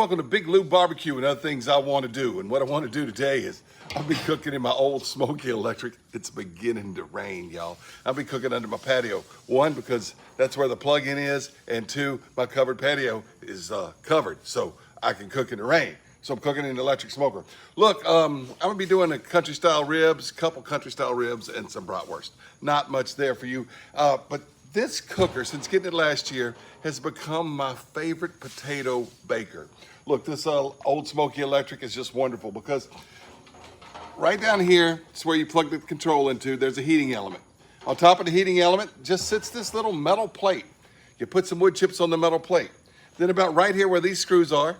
welcome to Big Lew BBQ and other things I want to do. And what I want to do today is I'll be cooking in my Old Smokey Electric. It's beginning to rain, y'all. I'll be cooking under my patio. One, because that's where the plug-in is, and two, my covered patio is covered, so I can cook in the rain. So I'm cooking in the electric smoker. Look, I'm gonna be doing a country style ribs, couple country style ribs, and some bratwurst. Not much there for you, but this cooker, since getting it last year, has become my favorite potato baker. Look, this Old Smokey Electric is just wonderful because right down here is where you plug the control into. There's a heating element. On top of the heating element just sits this little metal plate. You put some wood chips on the metal plate. Then about right here where these screws are,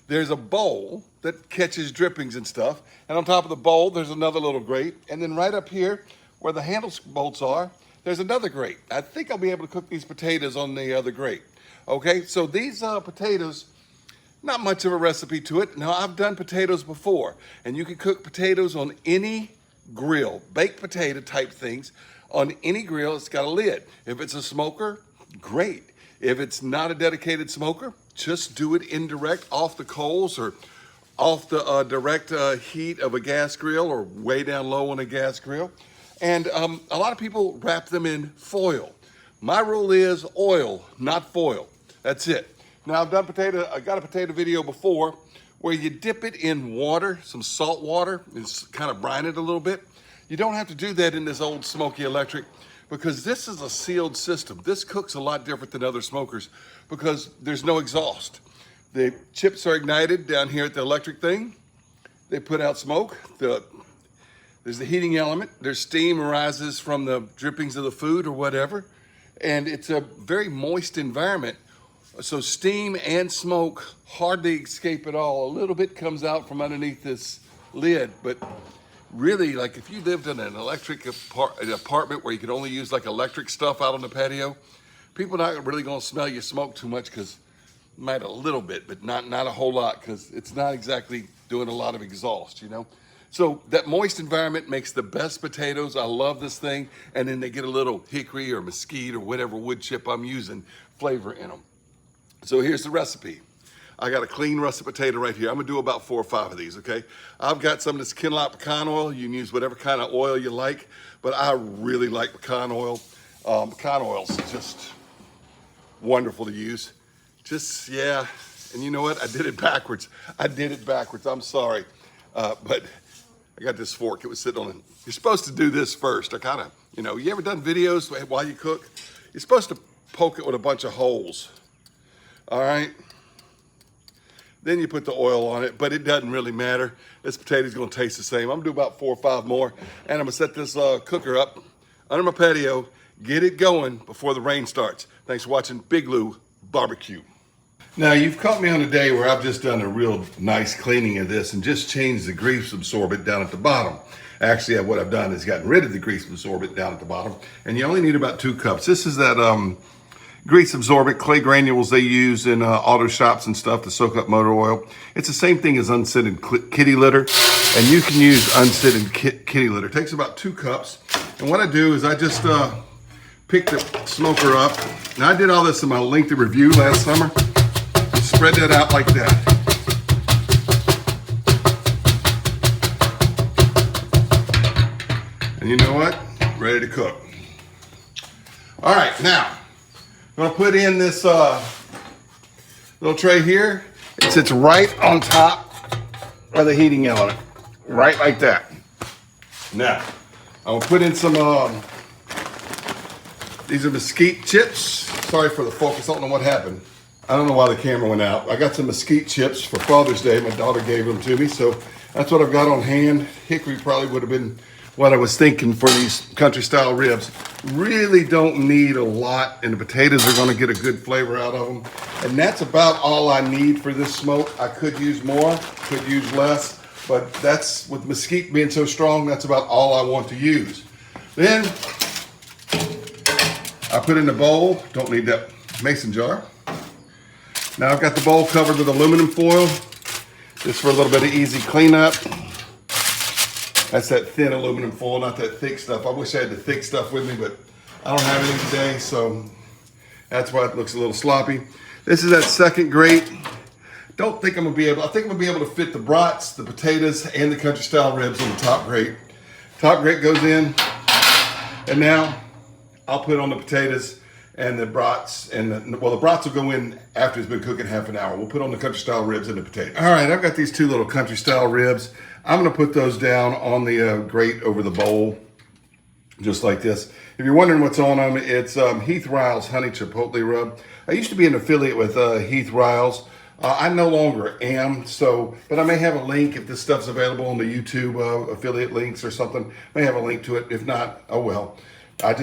there's a bowl that catches drippings and stuff. And on top of the bowl, there's another little grate. And then right up here where the handle bolts are, there's another grate. I think I'll be able to cook these potatoes on the other grate. Okay, so these potatoes, not much of a recipe to it. Now, I've done potatoes before, and you can cook potatoes on any grill, baked potato type things, on any grill. It's got a lid. If it's a smoker, great. If it's not a dedicated smoker, just do it indirect off the coals or off the direct heat of a gas grill or way down low on a gas grill. And a lot of people wrap them in foil. My rule is oil, not foil. That's it. Now I got a potato video before where you dip it in water, some salt water, and kind of brine it a little bit. You don't have to do that in this Old Smokey Electric because this is a sealed system. This cooks a lot different than other smokers because there's no exhaust. The chips are ignited down here at the electric thing. They put out smoke. There's the heating element. There's steam arises from the drippings of the food or whatever. And it's a very moist environment. So steam and smoke hardly escape at all. A little bit comes out from underneath this lid, but really, like if you lived in an electric apartment where you could only use like electric stuff out on the patio, people are not really gonna smell your smoke too much because might a little bit, but not a whole lot because it's not exactly doing a lot of exhaust, you know? So that moist environment makes the best potatoes. I love this thing. And then they get a little hickory or mesquite or whatever wood chip I'm using flavor in them. So here's the recipe. I got a clean russet potato right here. I'm gonna do about 4 or 5 of these, okay? I've got some of this Kinloch Pecan oil. You can use whatever kind of oil you like, but I really like pecan oil. Pecan oil's just wonderful to use. Just, yeah, and you know what? I did it backwards. I'm sorry, but I got this fork. It was sitting on it. You're supposed to do this first. I kind of, you ever done videos while you cook? You're supposed to poke it with a bunch of holes. All right. Then you put the oil on it, but it doesn't really matter. This potato's gonna taste the same. I'm gonna do about 4 or 5 more, and I'm gonna set this cooker up under my patio, get it going before the rain starts. Thanks for watching Big Lew BBQ. Now, you've caught me on a day where I've just done a real nice cleaning of this and just changed the grease absorbent down at the bottom. Actually, what I've done is gotten rid of the grease absorbent down at the bottom, and you only need about 2 cups. This is that grease absorbent clay granules they use in auto shops and stuff to soak up motor oil. It's the same thing as unscented kitty litter, and you can use unscented kitty litter. It takes about 2 cups, and what I do is I just pick the smoker up. Now, I did all this in my lengthy review last summer. Spread that out like that. And you know what? Ready to cook. All right, now, I'm gonna put in this little tray here. It sits right on top of the heating element, right like that. Now, I'm gonna put in some, these are mesquite chips. Sorry for the focus, I don't know what happened. I don't know why the camera went out. I got some mesquite chips for Father's Day. My daughter gave them to me, so that's what I've got on hand. Hickory probably would have been what I was thinking for these country style ribs. Really don't need a lot, and the potatoes are gonna get a good flavor out of them. And that's about all I need for this smoke. I could use more, could use less, but that's, with mesquite being so strong, that's about all I want to use. Then, I put in the bowl, don't need that mason jar. Now I've got the bowl covered with aluminum foil, just for a little bit of easy cleanup. That's that thin aluminum foil, not that thick stuff. I wish I had the thick stuff with me, but I don't have any today, so that's why it looks a little sloppy. This is that second grate. don't think I'm gonna be able, I think I'm gonna be able to fit the brats, the potatoes, and the country style ribs on the top grate. Top grate goes in, and now I'll put on the potatoes and the brats, and the brats will go in after it's been cooking half an hour. We'll put on the country style ribs and the potatoes. All right, I've got these two little country style ribs. I'm gonna put those down on the grate over the bowl, just like this. If you're wondering what's on them, it's Heath Riles Honey Chipotle Rub. I used to be an affiliate with Heath Riles. I no longer am, but I may have a link if this stuff's available on the YouTube affiliate links or something. May have a link to it. If not, oh well. I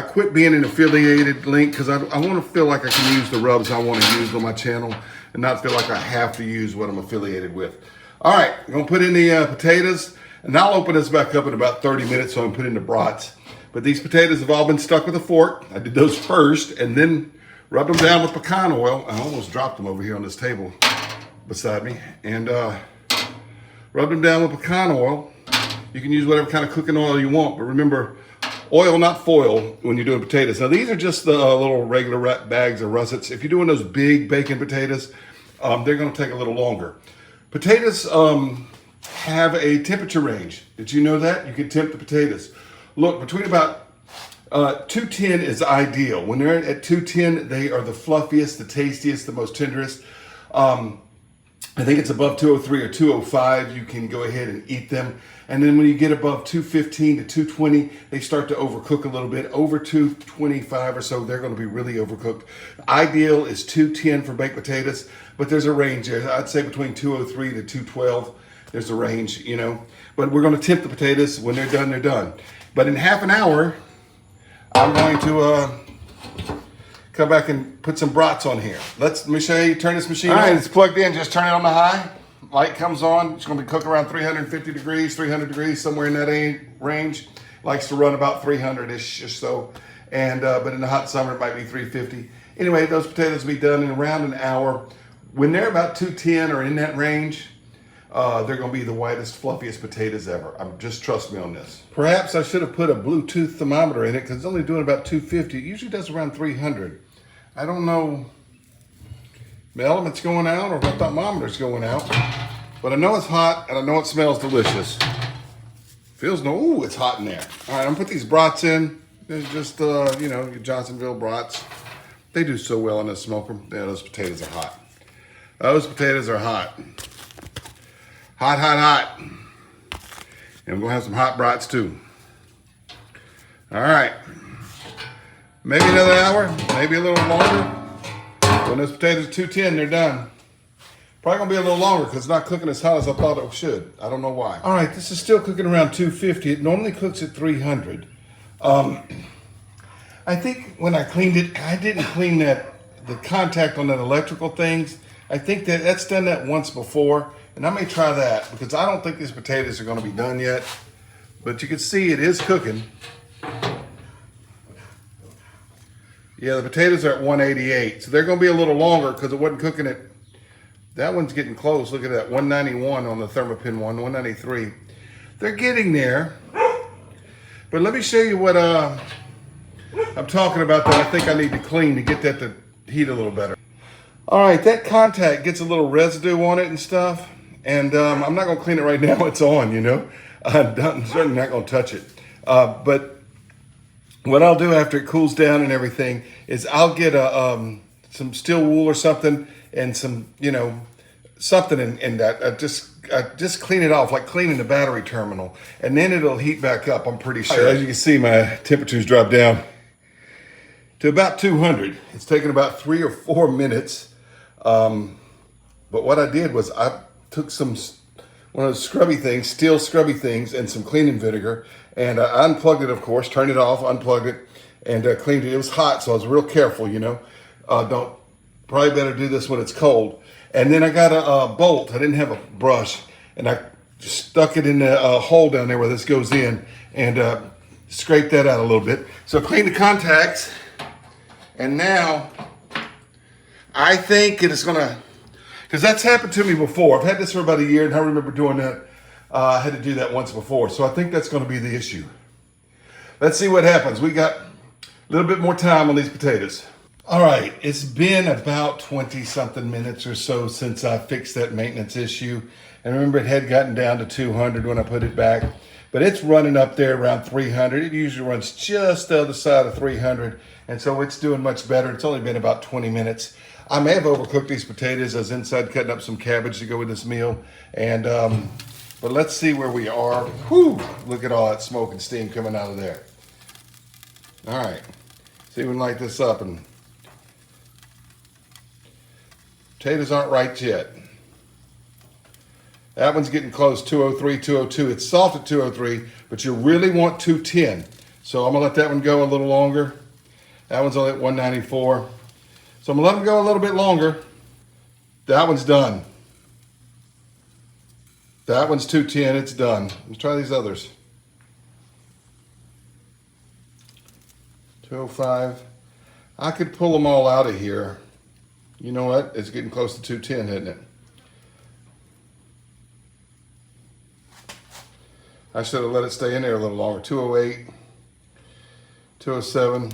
quit being an affiliated link because I want to feel like I can use the rubs I want to use on my channel and not feel like I have to use what I'm affiliated with. All right, I'm gonna put in the potatoes, and I'll open this back up in about 30 minutes so I can put in the brats. But these potatoes have all been stuck with a fork. I did those first and then rubbed them down with pecan oil. I almost dropped them over here on this table beside me. And rubbed them down with pecan oil. You can use whatever kind of cooking oil you want, but remember, oil, not foil, when you're doing potatoes. Now, these are just the little regular bags of russets. If you're doing those big bacon potatoes, they're gonna take a little longer. Potatoes have a temperature range. Did you know that? You can temp the potatoes. Look, between about 210 is ideal. When they're at 210, they are the fluffiest, the tastiest, the most tenderest. I think it's above 203 or 205, you can go ahead and eat them. And then when you get above 215 to 220, they start to overcook a little bit. Over 225 or so, they're gonna be really overcooked. Ideal is 210 for baked potatoes, but there's a range there. I'd say between 203 to 212, there's a range, you know. But we're gonna temp the potatoes. When they're done, they're done. But in half an hour, I'm going to come back and put some brats on here. Let me show you, turn this machine on. All right, it's plugged in, just turn it on the high. Light comes on, it's gonna be cooking around 350 degrees, 300 degrees, somewhere in that range. Likes to run about 300-ish or so. And but in the hot summer, it might be 350. Anyway, those potatoes will be done in around an hour. When they're about 210 or in that range, they're gonna be the whitest, fluffiest potatoes ever. Just trust me on this. Perhaps I should have put a Bluetooth thermometer in it because it's only doing about 250. It usually does around 300. I don't know if the element's going out or if my thermometer's going out, but I know it's hot and I know it smells delicious. Feels no, ooh, it's hot in there. All right, I'm gonna put these brats in. There's just, you know, your Johnsonville brats. They do so well in this smoker. Yeah, those potatoes are hot. Those potatoes are hot. Hot, hot, hot. And we're gonna have some hot brats too. All right. Maybe another hour, maybe a little longer. When those potatoes are 210, they're done. Probably gonna be a little longer because it's not cooking as hot as I thought it should. I don't know why. All right, this is still cooking around 250. It normally cooks at 300. I think when I cleaned it, I didn't clean the contact on that electrical things. I think that's done that once before. And I may try that because I don't think these potatoes are gonna be done yet. But you can see it is cooking. Yeah, the potatoes are at 188. So they're gonna be a little longer because it wasn't cooking it. That one's getting close. Look at that, 191 on the Thermopin one, 193. They're getting there. But let me show you what I'm talking about that I think I need to clean to get that to heat a little better. All right, that contact gets a little residue on it and stuff. And I'm not gonna clean it right now, it's on, you know. I'm certainly not gonna touch it. But what I'll do after it cools down and everything is I'll get some steel wool or something and some, you know, something in that. Just clean it off, like cleaning the battery terminal. And then it'll heat back up, I'm pretty sure. As you can see, my temperature's dropped down to about 200. It's taken about 3 or 4 minutes. But what I did was I took one of those scrubby things, steel scrubby things, and some cleaning vinegar, and I unplugged it, of course, turned it off, unplugged it, and cleaned it. It was hot, so I was real careful, you know. Probably better do this when it's cold. And then I got a bolt. I didn't have a brush, and I stuck it in the hole down there where this goes in, and scraped that out a little bit. So I cleaned the contacts, and now I think it is gonna, because that's happened to me before. I've had this for about a year, and I remember doing that. I had to do that once before, so I think that's gonna be the issue. Let's see what happens. We got a little bit more time on these potatoes. All right, it's been about 20 something minutes or so since I fixed that maintenance issue. And remember, it had gotten down to 200 when I put it back, but it's running up there around 300. It usually runs just the other side of 300. And so it's doing much better. It's only been about 20 minutes. I may have overcooked these potatoes. I was inside cutting up some cabbage to go with this meal. And, but let's see where we are. Whew, look at all that smoke and steam coming out of there. All right, see if we can light this up. And potatoes aren't right yet. That one's getting close, 203, 202. It's soft at 203, but you really want 210. So I'm gonna let that one go a little longer. That one's only at 194. So I'm gonna let them go a little bit longer. That one's done. That one's 210, it's done. Let's try these others. 205. I could pull them all out of here. You know what? It's getting close to 210, isn't it? I should have let it stay in there a little longer. 208, 207.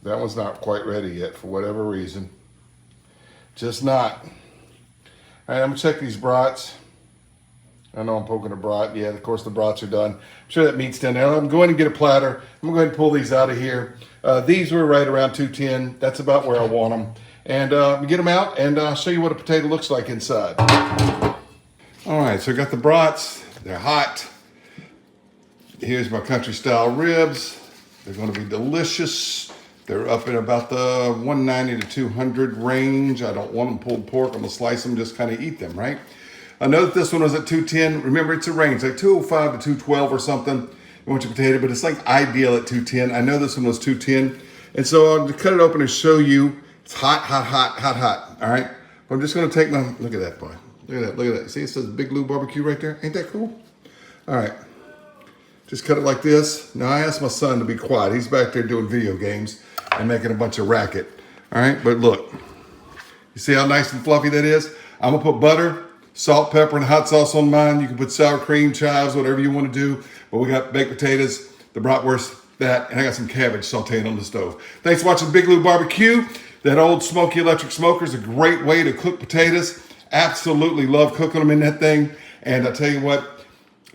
That one's not quite ready yet for whatever reason. Just not. All right, I'm gonna check these brats. I know I'm poking a brat. Yeah, of course the brats are done. I'm sure that meat's down there. I'm going to get a platter. I'm going to go ahead and pull these out of here. These were right around 210. That's about where I want them. And get them out and I'll show you what a potato looks like inside. All right, so I got the brats. They're hot. Here's my country style ribs. They're going to be delicious. They're up in about the 190 to 200 range. I don't want them pulled pork. I'm going to slice them, just kind of eat them, right? I know that this one was at 210. Remember, it's a range, like 205 to 212 or something. You want your potato, but it's like ideal at 210. I know this one was 210. And so I'll cut it open and show you. It's hot, hot, hot, hot, hot. All right. I'm just going to take my, look at that, boy. Look at that, look at that. See, it says Big Lew BBQ right there. Ain't that cool? All right. Just cut it like this. Now I asked my son to be quiet. He's back there doing video games and making a bunch of racket. All right, but look. You see how nice and fluffy that is? I'm going to put butter, salt, pepper, and hot sauce on mine. You can put sour cream, chives, whatever you want to do. But we got baked potatoes, the bratwurst, that, and I got some cabbage sauteing on the stove. Thanks for watching Big Lew BBQ. That Old Smokey Electric Smoker is a great way to cook potatoes. Absolutely love cooking them in that thing. And I tell you what,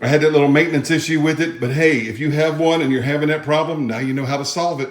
I had that little maintenance issue with it. But hey, if you have one and you're having that problem, now you know how to solve it.